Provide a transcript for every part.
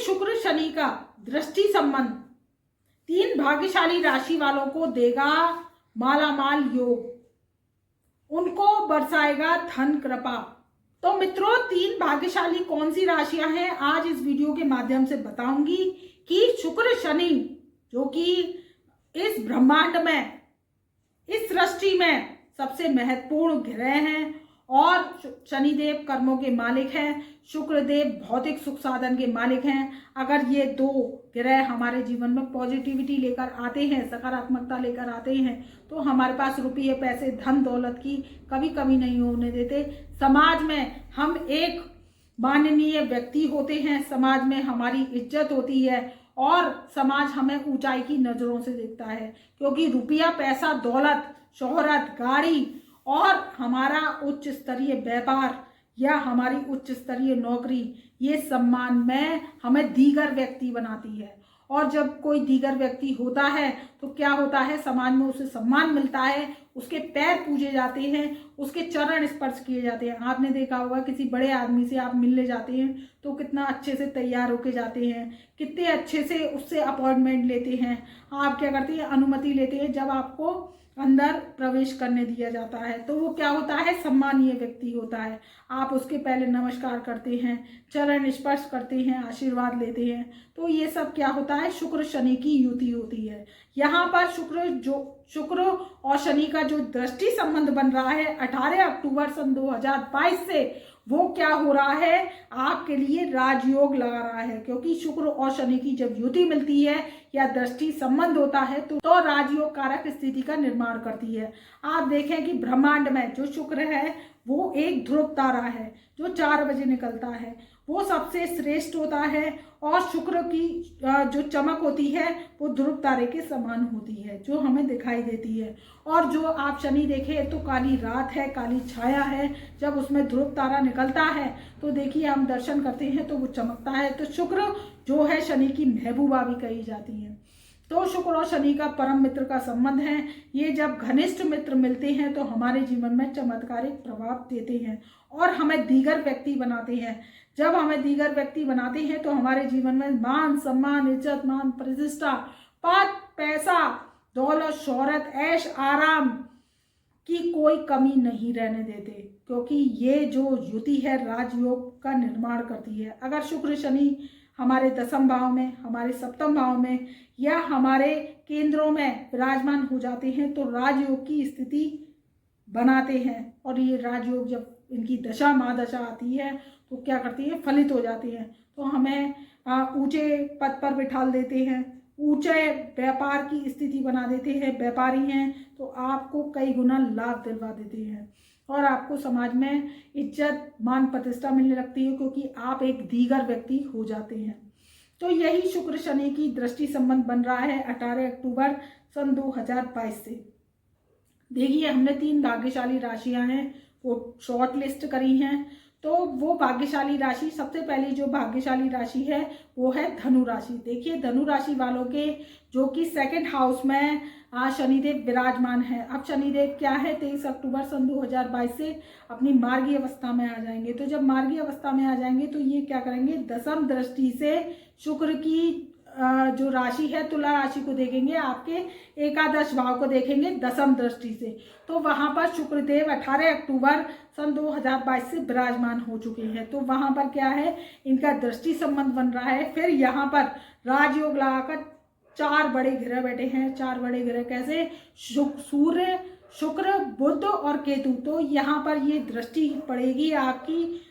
शुक्र शनि का दृष्टि संबंध 3 भाग्यशाली राशि वालों को देगा मालामाल योग, उनको बरसाएगा धन कृपा। तो मित्रों, 3 भाग्यशाली कौन सी राशियां हैं आज इस वीडियो के माध्यम से बताऊंगी कि शुक्र शनि जो कि इस ब्रह्मांड में, इस सृष्टि में सबसे महत्वपूर्ण ग्रह हैं और शनिदेव कर्मों के मालिक हैं, शुक्रदेव भौतिक सुख साधन के मालिक हैं। अगर ये 2 ग्रह हमारे जीवन में पॉजिटिविटी लेकर आते हैं, सकारात्मकता लेकर आते हैं, तो हमारे पास रुपये पैसे धन दौलत की कभी कमी नहीं होने देते। समाज में हम एक माननीय व्यक्ति होते हैं, समाज में हमारी इज्जत होती है और समाज हमें ऊंचाई की नज़रों से देखता है, क्योंकि रुपया पैसा दौलत शोहरत गाड़ी और हमारा उच्च स्तरीय व्यापार या हमारी उच्च स्तरीय नौकरी, ये सम्मान में हमें दीगर व्यक्ति बनाती है। और जब कोई दीगर व्यक्ति होता है तो क्या होता है, समाज में उसे सम्मान मिलता है, उसके पैर पूजे जाते हैं, उसके चरण स्पर्श किए जाते हैं। आपने देखा होगा किसी बड़े आदमी से आप मिलने जाते हैं तो कितना अच्छे से तैयार होके जाते हैं, कितने अच्छे से उससे अपॉइंटमेंट लेते हैं। आप क्या करते हैं, अनुमति लेते हैं जब आपको अंदर प्रवेश करने दिया जाता है, तो वो क्या होता है, सम्मानीय व्यक्ति होता है। आप उसके पहले नमस्कार करते हैं, चरण स्पर्श करते हैं, आशीर्वाद लेते हैं। तो ये सब क्या होता है, शुक्र शनि की युति होती है। यहाँ पर शुक्र और शनि का जो दृष्टि संबंध बन रहा है 18 अक्टूबर सन 2022 से, वो क्या हो रहा है, आपके लिए राजयोग लगा रहा है। क्योंकि शुक्र और शनि की जब युति मिलती है या दृष्टि संबंध होता है तो राजयोग कारक स्थिति का निर्माण करती है। आप देखें कि ब्रह्मांड में जो शुक्र है वो एक ध्रुव तारा है जो 4 बजे निकलता है, वो सबसे श्रेष्ठ होता है। और शुक्र की जो चमक होती है वो ध्रुव तारे के समान होती है जो हमें दिखाई देती है। और जो आप शनि देखें तो काली रात है, काली छाया है, जब उसमें ध्रुव तारा निकलता है तो देखिए हम दर्शन करते हैं तो वो चमकता है। तो शुक्र जो है शनि की महबूबा भी कही जाती है। तो शुक्र और शनि का परम मित्र का संबंध है। ये जब घनिष्ठ मित्र मिलते हैं तो हमारे जीवन में चमत्कारिक प्रभाव देते हैं और हमें दीगर व्यक्ति बनाते हैं। जब हमें दीगर व्यक्ति बनाते हैं तो हमारे जीवन में मान सम्मान इज्जत मान प्रतिष्ठा पद पैसा दौलत शोहरत ऐश आराम की कोई कमी नहीं रहने देते, क्योंकि ये जो युति है राजयोग का निर्माण करती है। अगर शुक्र शनि हमारे 10वें भाव में, हमारे 7वें भाव में या हमारे केंद्रों में विराजमान हो जाते हैं तो राजयोग की स्थिति बनाते हैं। और ये राजयोग जब इनकी दशा महादशा आती है तो क्या करती है, फलित हो जाती है। तो हमें ऊंचे पद पर बिठाल देते हैं, ऊंचे व्यापार की स्थिति बना देते हैं। व्यापारी हैं तो आपको कई गुना लाभ दिलवा देते हैं और आपको समाज में इज्जत मान प्रतिष्ठा मिलने लगती है, क्योंकि आप एक दीगर व्यक्ति हो जाते हैं। तो यही शुक्र शनि की दृष्टि संबंध बन रहा है 18 अक्टूबर सन 2022 से। देखिए हमने 3 भाग्यशाली राशियां हैं वो शॉर्ट लिस्ट करी हैं। तो वो भाग्यशाली राशि, सबसे पहली जो भाग्यशाली राशि है वो है धनु राशि। देखिए धनु राशि वालों के जो कि 2nd हाउस में शनिदेव विराजमान है। अब शनिदेव क्या है, 23 अक्टूबर सन 2022 से अपनी मार्गी अवस्था में आ जाएंगे। तो जब मार्गी अवस्था में आ जाएंगे तो ये क्या करेंगे, 10वीं दृष्टि से शुक्र की जो राशि है तुला राशि को देखेंगे, आपके एकादश भाव को देखेंगे 10वीं दृष्टि से। तो वहां पर शुक्रदेव 18 अक्टूबर सन 2022 से विराजमान हो चुके हैं। तो वहां पर क्या है, इनका दृष्टि संबंध बन रहा है। फिर यहाँ पर राजयोग लगाकर 4 बड़े ग्रह बैठे हैं। 4 बड़े ग्रह कैसे, सूर्य शुक्र बुध और केतु। तो यहाँ पर ये दृष्टि पड़ेगी आपकी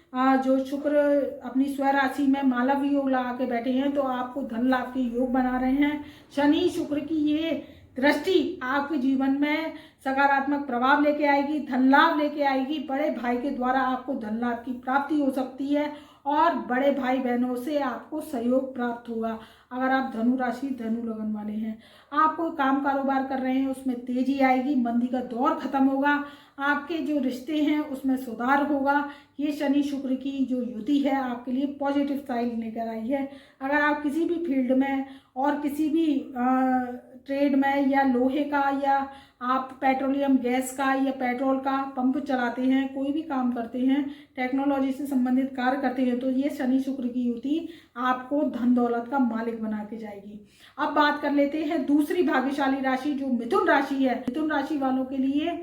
जो शुक्र अपनी स्वराशि में मालव योग लगा के बैठे हैं तो आपको धन लाभ के योग बना रहे हैं। शनि शुक्र की ये दृष्टि आपके जीवन में सकारात्मक प्रभाव लेके आएगी, धन लाभ लेके आएगी। बड़े भाई के द्वारा आपको धन लाभ की प्राप्ति हो सकती है और बड़े भाई बहनों से आपको सहयोग प्राप्त होगा। अगर आप धनु राशि धनु लगन वाले हैं, आप कोई काम कारोबार कर रहे हैं उसमें तेजी आएगी, मंदी का दौर खत्म होगा, आपके जो रिश्ते हैं उसमें सुधार होगा। ये शनि शुक्र की जो युति है आपके लिए पॉजिटिव साइड लेकर आई है। अगर आप किसी भी फील्ड में और किसी भी ट्रेड में या लोहे का या आप पेट्रोलियम गैस का या पेट्रोल का पंप चलाते हैं, कोई भी काम करते हैं, टेक्नोलॉजी से संबंधित कार्य करते हैं, तो ये शनि शुक्र की युति आपको धन दौलत का मालिक बना के जाएगी। अब बात कर लेते हैं दूसरी भाग्यशाली राशि जो मिथुन राशि है। मिथुन राशि वालों के लिए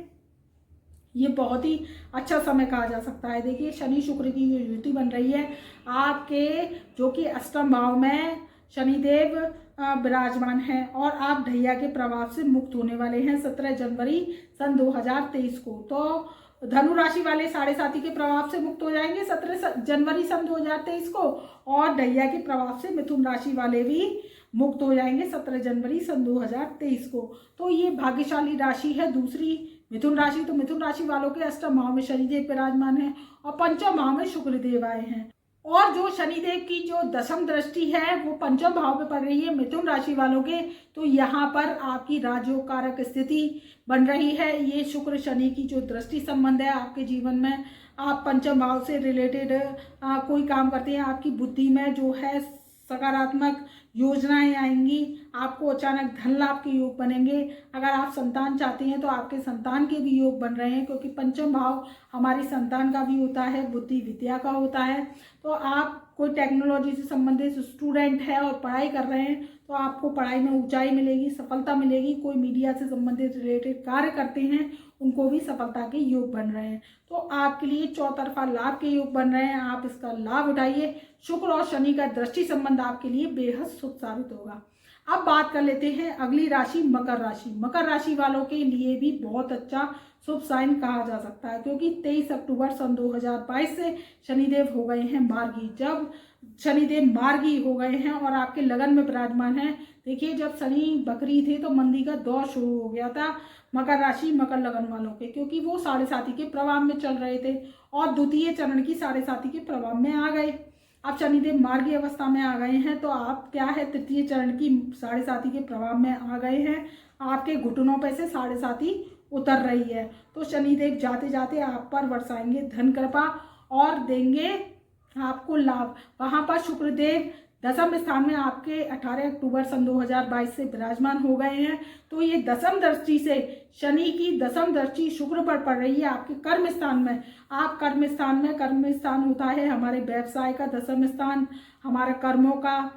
ये बहुत ही अच्छा समय कहा जा सकता है। देखिए शनि शुक्र की जो युति बन रही है आपके, जो कि अष्टम भाव में शनिदेव विराजमान है और आप ढैया के प्रभाव से मुक्त होने वाले हैं 17 जनवरी सन 2023 को। तो धनु राशि वाले साढ़े साथी के प्रभाव से मुक्त हो जाएंगे 17 जनवरी सन 2023 को, और ढैया के प्रभाव से मिथुन राशि वाले भी मुक्त हो जाएंगे 17 जनवरी सन 2023 को। तो ये भाग्यशाली राशि है दूसरी मिथुन राशि। तो मिथुन राशि वालों के अष्टम भाव में शनिदेव विराजमान है और पंचम भाव में शुक्रदेव आए हैं, और जो शनिदेव की जो दशम दृष्टि है वो पंचम भाव में पड़ रही है मिथुन राशि वालों के। तो यहाँ पर आपकी राजयोग कारक स्थिति बन रही है। ये शुक्र शनि की जो दृष्टि संबंध है आपके जीवन में, आप पंचम भाव से रिलेटेड कोई काम करते हैं, आपकी बुद्धि में जो है सकारात्मक योजनाएं आएंगी, आपको अचानक धन लाभ के योग बनेंगे। अगर आप संतान चाहते हैं तो आपके संतान के भी योग बन रहे हैं, क्योंकि पंचम भाव हमारी संतान का भी होता है, बुद्धि विद्या का होता है। तो आप कोई टेक्नोलॉजी से संबंधित स्टूडेंट है और पढ़ाई कर रहे हैं तो आपको पढ़ाई में ऊंचाई मिलेगी, सफलता मिलेगी। कोई मीडिया से संबंधित रिलेटेड कार्य करते हैं उनको भी सफलता के योग बन रहे हैं। तो आपके लिए चौतरफा लाभ के योग बन रहे हैं, आप इसका लाभ उठाइए। शुक्र और शनि का दृष्टि संबंध आपके लिए बेहद शुभ साबित होगा। अब बात कर लेते हैं अगली राशि मकर राशि। मकर राशि वालों के लिए भी बहुत अच्छा शुभ साइन कहा जा सकता है, क्योंकि 23 अक्टूबर सन 2022 से शनिदेव हो गए हैं मार्गी। जब शनिदेव मार्गी हो गए हैं और आपके लगन में विराजमान है, देखिए जब शनि बकरी थे तो मंदी का दौर शुरू हो गया था मकर राशि मकर लगन वालों के, क्योंकि वो साढ़े साथी के प्रभाव में चल रहे थे और द्वितीय चरण की साढ़े साथी के प्रभाव में आ गए। अब शनिदेव मार्गी अवस्था में आ गए हैं तो आप क्या है तृतीय चरण की साढ़े साथी के प्रभाव में आ गए हैं। आपके घुटनों पे से साढ़े साथी उतर रही है, तो शनिदेव जाते जाते आप पर बरसाएंगे धन कृपा और देंगे आपको लाभ। वहां पर शुक्रदेव दसम स्थान में आपके 18 अक्टूबर सन 2022 से विराजमान हो गए हैं। तो ये दसम दृष्टि से शनि की दसम दृष्टि शुक्र पर पड़ रही है आपके कर्म स्थान में। आप कर्म स्थान में, कर्म स्थान होता है हमारे व्यवसाय का दसम स्थान, हमारे कर्मों का,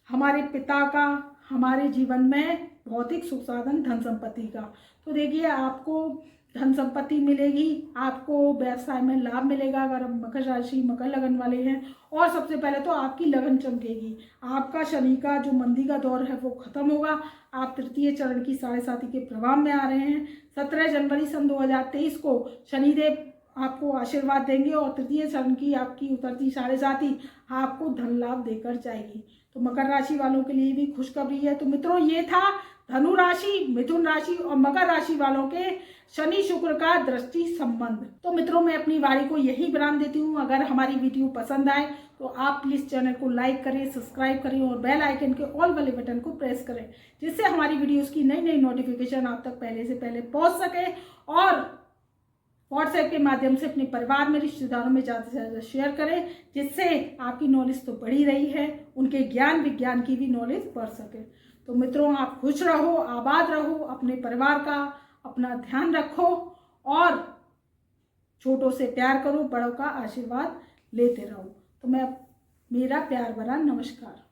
हमारे पिता का, हमारे जीवन में भौतिक सुख साधन धन संपत्ति का। तो देखिए आपको धन संपत्ति मिलेगी, आपको व्यवसाय में लाभ मिलेगा अगर मकर राशि मकर लगन वाले हैं। और सबसे पहले तो आपकी लगन चमकेगी, आपका शनि का जो मंदी का दौर है वो खत्म होगा। आप तृतीय चरण की साढ़े साथी के प्रभाव में आ रहे हैं। 17 जनवरी सन 2023 को शनिदेव आपको आशीर्वाद देंगे और तृतीय चरण की आपकी उतरती साढ़े साथी आपको धन लाभ देकर जाएगी। तो मकर राशि वालों के लिए भी खुशखबरी है। तो मित्रों ये था धनु राशि, मिथुन राशि और मकर राशि वालों के शनि शुक्र का दृष्टि संबंध। तो मित्रों मैं अपनी वाणी को यही विराम देती हूँ। अगर हमारी वीडियो पसंद आए तो आप प्लीज चैनल को लाइक करें, सब्सक्राइब करें और बेल आइकन के ऑल वाले बटन को प्रेस करें, जिससे हमारी वीडियोस की नई नई नोटिफिकेशन आप तक पहले से पहले पहुंच सके। और व्हाट्सएप के माध्यम से अपने परिवार में, रिश्तेदारों में ज़्यादा से ज़्यादा शेयर करें, जिससे आपकी नॉलेज तो बढ़ी रही है, उनके ज्ञान विज्ञान की भी नॉलेज बढ़ सके। तो मित्रों आप खुश रहो, आबाद रहो, अपने परिवार का अपना ध्यान रखो और छोटों से प्यार करो, बड़ों का आशीर्वाद लेते रहो। तो मेरा प्यार भरा नमस्कार।